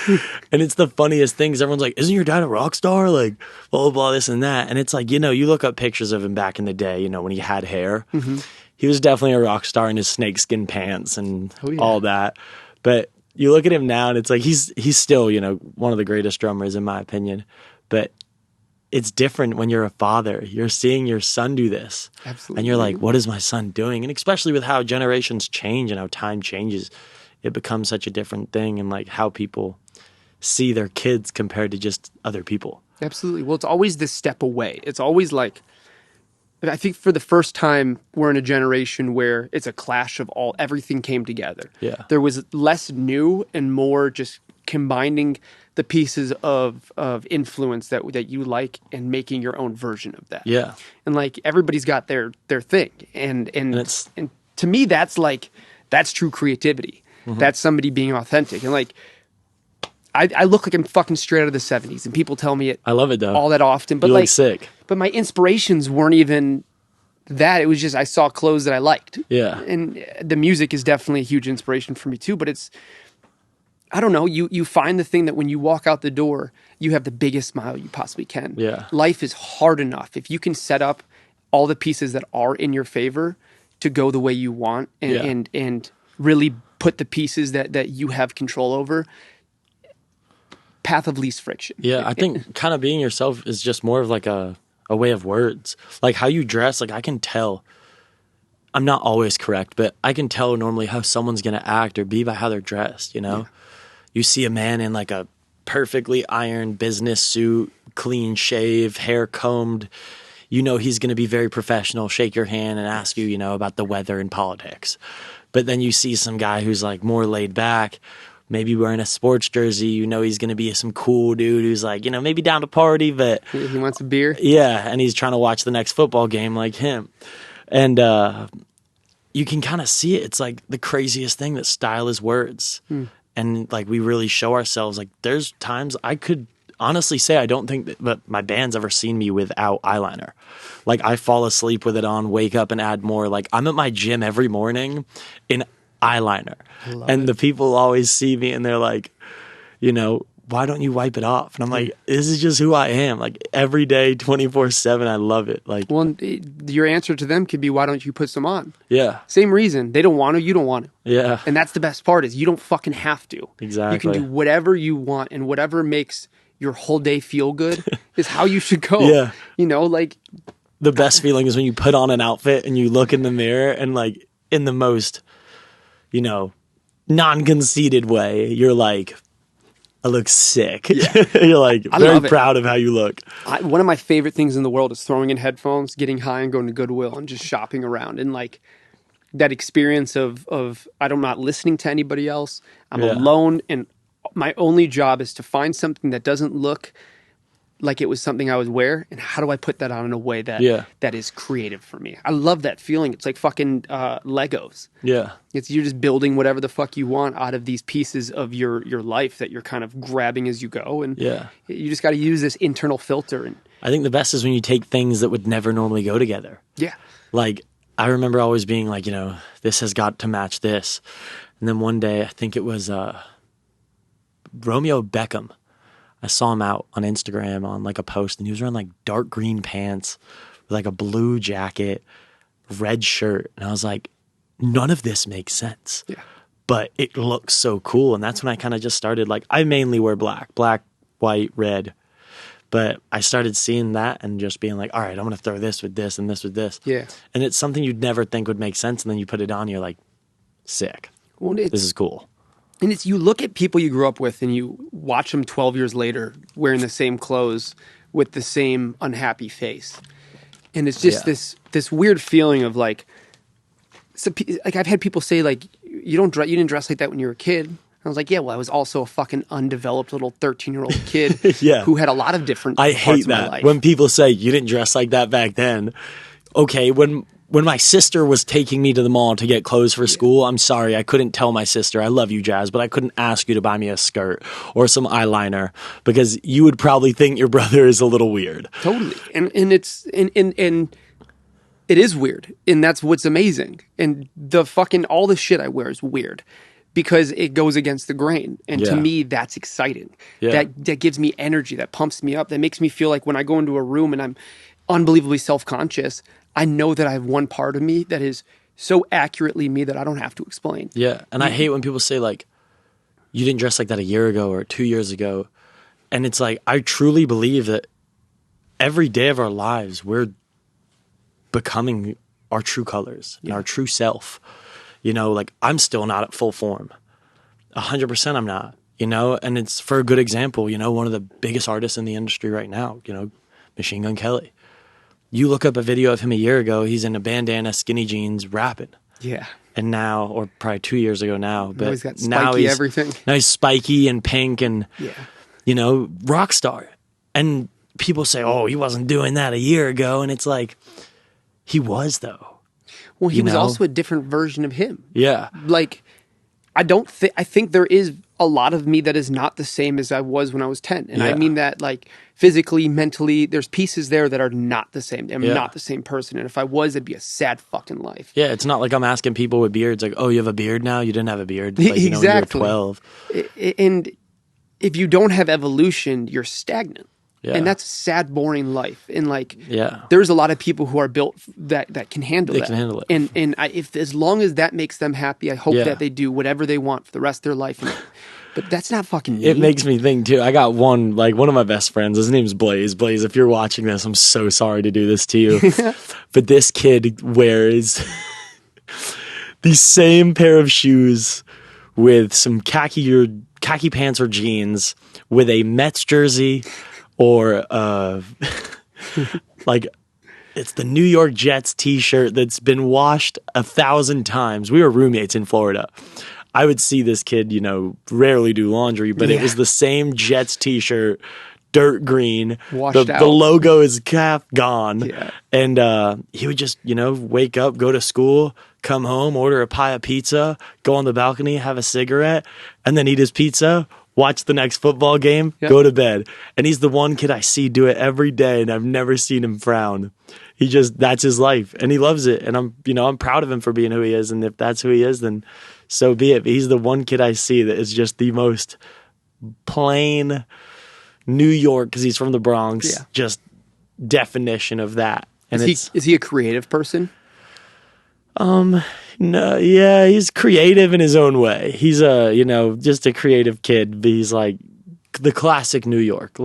And it's the funniest thing, because everyone's like, isn't your dad a rock star? Like, blah, blah, blah, this and that. And it's like, you know, you look up pictures of him back in the day, you know, when he had hair. Mm-hmm. He was definitely a rock star in his snakeskin pants and all that. But you look at him now and it's like, he's still, you know, one of the greatest drummers in my opinion. But it's different when you're a father. You're seeing your son do this. Absolutely. And you're like, what is my son doing? And especially with how generations change and how time changes, it becomes such a different thing, and like how people see their kids compared to just other people. Absolutely. Well, it's always this step away. It's always like, I think for the first time, we're in a generation where it's a clash of everything came together. Yeah. There was less new and more just combining the pieces of influence that you like and making your own version of that. Yeah. And like everybody's got their thing. And to me that's true creativity. Mm-hmm. That's somebody being authentic. And like I look like I'm fucking straight out of the 70s, and people tell me it. I love it though. All that often. But you like look sick. But my inspirations weren't even that. It was just I saw clothes that I liked. Yeah. And the music is definitely a huge inspiration for me too, but it's, I don't know, you find the thing that when you walk out the door, you have the biggest smile you possibly can. Yeah. Life is hard enough. If you can set up all the pieces that are in your favor to go the way you want and really put the pieces that you have control over, path of least friction. Yeah, I think kind of being yourself is just more of like a way of words. Like how you dress, like I can tell. I'm not always correct, but I can tell normally how someone's going to act or be by how they're dressed, you know? Yeah. You see a man in like a perfectly ironed business suit, clean shave, hair combed. you know he's going to be very professional, shake your hand and ask you, you know, about the weather and politics. But then you see some guy who's like more laid back, maybe wearing a sports jersey, you know he's going to be some cool dude who's like, you know, maybe down to party, but he wants a beer. Yeah, and he's trying to watch the next football game like him. And you can kind of see it. It's like the craziest thing that style is words. And like we really show ourselves. Like there's times I could honestly say I don't think that my band's ever seen me without eyeliner. Like I fall asleep with it on, wake up and add more. Like I'm at my gym every morning in eyeliner. And the people always see me and they're like, you know, why don't you wipe it off? And I'm like, this is just who I am. Like every day, 24/7, I love it. Like, well, your answer to them could be, why don't you put some on? Yeah. Same reason. They don't want to, you don't want to. Yeah. And that's the best part is you don't fucking have to. Exactly. You can do whatever you want, and whatever makes your whole day feel good is how you should go. Yeah. You know, like the best feeling is when you put on an outfit and you look in the mirror and like in the most, you know, non-conceited way, you're like, I look sick. Yeah. You're like very proud of how you look. One of my favorite things in the world is throwing in headphones, getting high and going to Goodwill and just shopping around. And like that experience of I'm not listening to anybody else. I'm alone. And my only job is to find something that doesn't look like it was something I would wear. And how do I put that on in a way that that is creative for me? I love that feeling. It's like fucking Legos. Yeah. You're just building whatever the fuck you want out of these pieces of your life that you're kind of grabbing as you go. And you just got to use this internal filter. And I think the best is when you take things that would never normally go together. Yeah. Like I remember always being like, you know, this has got to match this. And then one day, I think it was Romeo Beckham. I saw him out on Instagram on like a post and he was wearing like dark green pants with like a blue jacket, red shirt. And I was like, none of this makes sense. Yeah. But it looks so cool. And that's when I kind of just started like, I mainly wear black, white, red. But I started seeing that and just being like, all right, I'm going to throw this with this and this with this. Yeah. And it's something you'd never think would make sense. And then you put it on, you're like, sick. Well, this is cool. And it's, you look at people you grew up with and you watch them 12 years later wearing the same clothes with the same unhappy face. And it's just this weird feeling of like, so, like I've had people say like, you didn't dress like that when you were a kid. I was like, yeah, well, I was also a fucking undeveloped little 13-year-old kid who had a lot of different parts of my life. When people say you didn't dress like that back then. Okay, when my sister was taking me to the mall to get clothes for school, I'm sorry, I couldn't tell my sister, I love you, Jazz, but I couldn't ask you to buy me a skirt or some eyeliner because you would probably think your brother is a little weird. Totally. And it's and it is weird. And that's what's amazing. And the fucking all the shit I wear is weird because it goes against the grain. And to me, that's exciting. That gives me energy, that pumps me up, that makes me feel like when I go into a room and I'm unbelievably self-conscious, I know that I have one part of me that is so accurately me that I don't have to explain. Yeah, and I hate when people say, like, you didn't dress like that a year ago or 2 years ago. And it's like, I truly believe that every day of our lives, we're becoming our true colors and our true self. You know, like, I'm still not at full form. 100% I'm not, you know? And it's for a good example, you know, one of the biggest artists in the industry right now, you know, Machine Gun Kelly. You look up a video of him a year ago, he's in a bandana, skinny jeans, rapping. Yeah. And now, or probably 2 years ago now, but he's got spiky everything. Now he's spiky and pink and, you know, rock star. And people say, oh, he wasn't doing that a year ago. And it's like, he was though. Well, he was also a different version of him. Yeah. Like, I think there is a lot of me that is not the same as I was when I was 10. And I mean that like physically, mentally, there's pieces there that are not the same. I'm not the same person. And if I was, it'd be a sad fucking life. Yeah, it's not like I'm asking people with beards like, oh, you have a beard now? You didn't have a beard. Like, you know, when you were 12. And if you don't have evolution, you're stagnant. Yeah. And that's a sad, boring life. And like, there's a lot of people who are built that can handle that. They can handle it. And if as long as that makes them happy, I hope that they do whatever they want for the rest of their life. But that's not fucking me. It makes me think too. I got one of my best friends. His name's Blaze. Blaze, if you're watching this, I'm so sorry to do this to you. But this kid wears the same pair of shoes with some khaki pants or jeans with a Mets jersey or like It's the New York Jets t-shirt that's been washed 1,000 times. We were roommates in Florida. I would see this kid, rarely do laundry, but it was the same Jets t-shirt, dirt green. Washed out. The logo is half gone. Yeah. And he would just, wake up, go to school, come home, order a pie of pizza, go on the balcony, have a cigarette, and then eat his pizza, watch the next football game, go to bed. And he's the one kid I see do it every day, and I've never seen him frown. That's his life, and he loves it. And I'm proud of him for being who he is. And if that's who he is, then so be it. But he's the one kid I see that is just the most plain New York, because he's from the Bronx, just definition of that. And is he a creative person? No, yeah, he's creative in his own way. He's just a creative kid, but he's like the classic New York.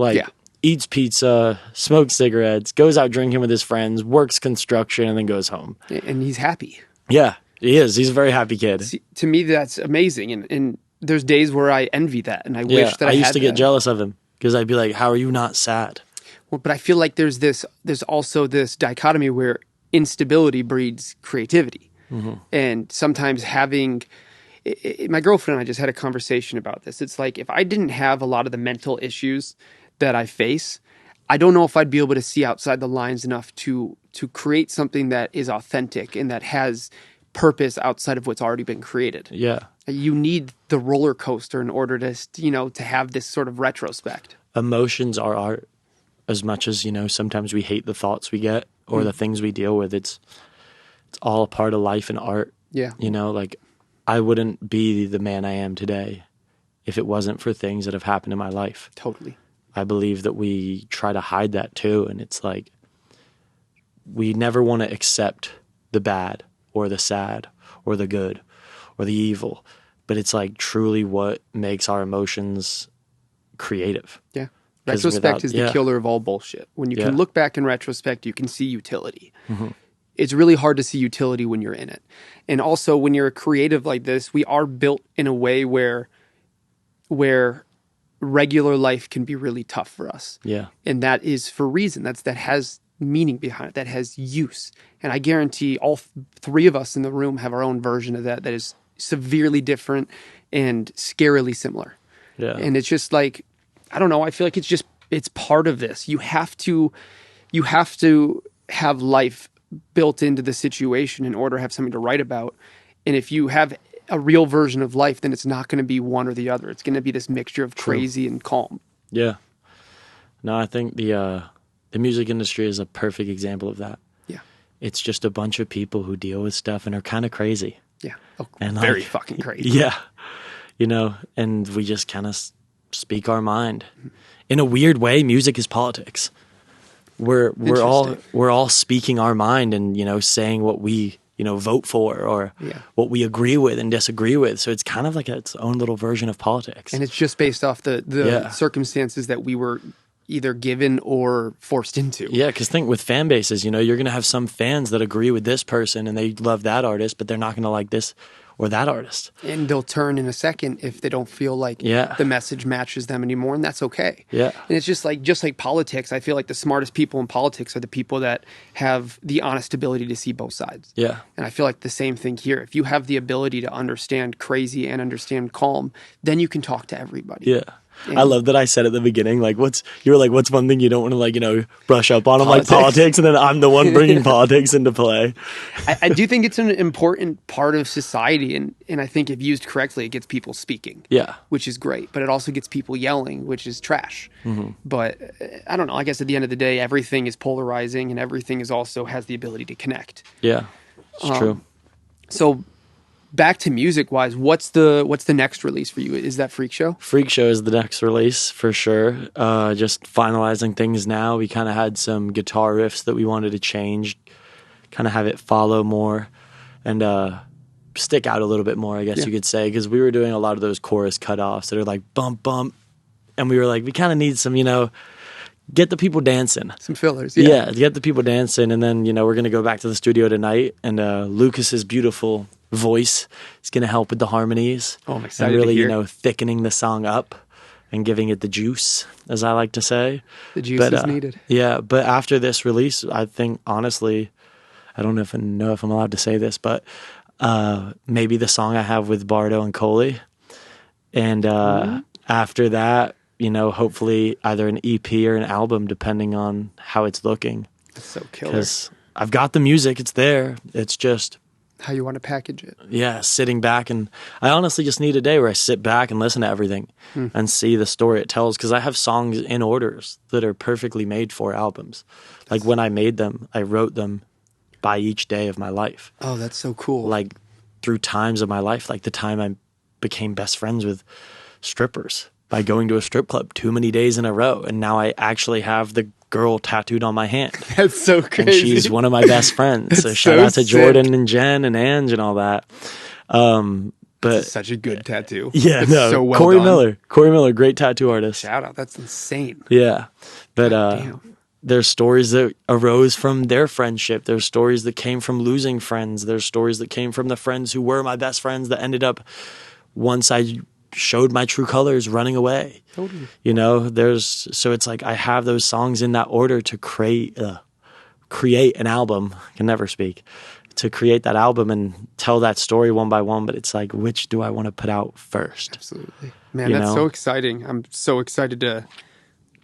Eats pizza, smokes cigarettes, goes out drinking with his friends, works construction, and then goes home. And he's happy. Yeah, he is. He's a very happy kid. See, to me, that's amazing. And there's days where I envy that, and I wish that I used to get that. jealous of him because I'd be like, "How are you not sad?" Well, but I feel like there's also this dichotomy where instability breeds creativity. Mm-hmm. And sometimes my girlfriend and I just had a conversation about this. It's like if I didn't have a lot of the mental issues that I face, I don't know if I'd be able to see outside the lines enough to create something that is authentic and that has purpose outside of what's already been created. Yeah. You need the roller coaster in order to have this sort of retrospect. Emotions are art. As much as, sometimes we hate the thoughts we get or the things we deal with, it's all a part of life and art. Yeah. I wouldn't be the man I am today if it wasn't for things that have happened in my life. Totally. I believe that we try to hide that too. And it's like, we never want to accept the bad or the sad or the good or the evil. But it's like truly what makes our emotions creative. Yeah. Retrospect is the killer of all bullshit. When you can look back in retrospect, you can see utility. Mm-hmm. It's really hard to see utility when you're in it. And also when you're a creative like this, we are built in a way where regular life can be really tough for us. Yeah. And that is for a reason. That has meaning behind it. That has use. And I guarantee all three of us in the room have our own version of that is severely different and scarily similar. Yeah. And it's just like, I don't know. I feel like it's part of this. You have to have life built into the situation in order to have something to write about. And if you have a real version of life, then it's not going to be one or the other. It's going to be this mixture of crazy and calm. Yeah. No, I think the music industry is a perfect example of that. Yeah. It's just a bunch of people who deal with stuff and are kind of crazy. Yeah. And very fucking crazy. Yeah. And we just kind of speak our mind. In a weird way, music is politics. We're all speaking our mind and, saying what we, vote for or what we agree with and disagree with. So it's kind of like its own little version of politics. And it's just based off the circumstances that we were either given or forced into. Yeah, because think with fan bases, you're going to have some fans that agree with this person and they love that artist, but they're not going to like this or that artist. And they'll turn in a second if they don't feel like the message matches them anymore, and that's okay. Yeah. And it's just like politics. I feel like the smartest people in politics are the people that have the honest ability to see both sides. Yeah. And I feel like the same thing here. If you have the ability to understand crazy and understand calm, then you can talk to everybody. Yeah. I love that I said at the beginning, what's one thing you don't want to, brush up on? I'm like politics, and then I'm the one bringing politics into play. I do think it's an important part of society, and I think if used correctly, it gets people speaking. Yeah. Which is great, but it also gets people yelling, which is trash. Mm-hmm. But I don't know, I guess at the end of the day, everything is polarizing, and everything has the ability to connect. Yeah, it's true. So back to music-wise, what's the next release for you? Is that Freak Show? Freak Show is the next release for sure. Just finalizing things now. We kind of had some guitar riffs that we wanted to change, kind of have it follow more and stick out a little bit more, I guess you could say, because we were doing a lot of those chorus cutoffs that are like bump, bump, and we were like, we kind of need some, get the people dancing. Some fillers, yeah. Get the people dancing, and then, we're going to go back to the studio tonight, and Lucas's beautiful voice is going to help with the harmonies. Oh, I'm excited and really, to hear. Thickening the song up. and giving it the juice, as I like to say. The juice is needed. Yeah, but after this release, I think, honestly, I don't know if I'm allowed to say this, but maybe the song I have with Bardo and Coley. And after that, hopefully either an EP or an album, depending on how it's looking. That's so killer. Because I've got the music, it's there. It's just how you want to package it. Yeah, sitting back, and I honestly just need a day where I sit back and listen to everything and see the story it tells, because I have songs in orders that are perfectly made for albums. Like when I made them, I wrote them by each day of my life. Oh, that's so cool. Like through times of my life, like the time I became best friends with strippers by going to a strip club too many days in a row, and now I actually have the girl tattooed on my hand. That's so crazy. And she's one of my best friends. So shout out to Jordan and Jen and Ange and all that. But that's such a good tattoo. Yeah, it's so well Corey done. Miller, great tattoo artist. Shout out, that's insane. Yeah, but there's stories that arose from their friendship. There's stories that came from losing friends. There's stories that came from the friends who were my best friends that ended up, once I showed my true colors, running away. Totally. So it's like I have those songs in that order to create an album. I can never speak. To create that album and tell that story one by one, but it's like, which do I want to put out first? Absolutely. Man, that's so exciting. I'm so excited to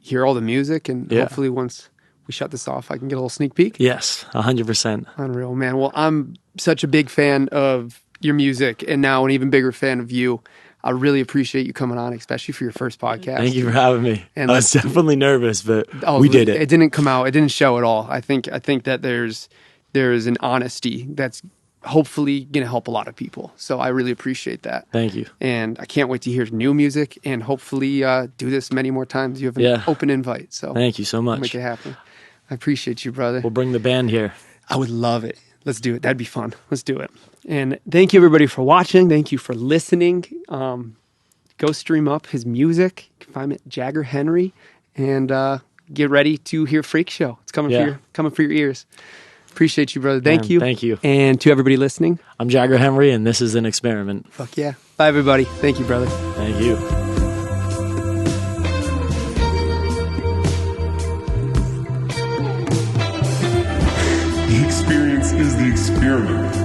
hear all the music, and hopefully once we shut this off, I can get a little sneak peek. Yes, 100%. Unreal, man. Well, I'm such a big fan of your music, and now an even bigger fan of you. I really appreciate you coming on, especially for your first podcast. Thank you for having me. And I was definitely nervous, but we did it. It didn't come out. It didn't show at all. I think that there's an honesty that's hopefully going to help a lot of people. So I really appreciate that. Thank you. And I can't wait to hear new music, and hopefully do this many more times. You have an open invite. So thank you so much. We'll make it happen. I appreciate you, brother. We'll bring the band here. I would love it. Let's do it. That'd be fun. Let's do it. And thank you, everybody, for watching. Thank you for listening. Go stream up his music. You can find him at Jagger Henry. And get ready to hear Freak Show. It's coming for your ears. Appreciate you, brother. Thank you. Thank you. And to everybody listening, I'm Jagger Henry, and this is an experiment. Fuck yeah. Bye, everybody. Thank you, brother. Thank you. The experience is the experiment.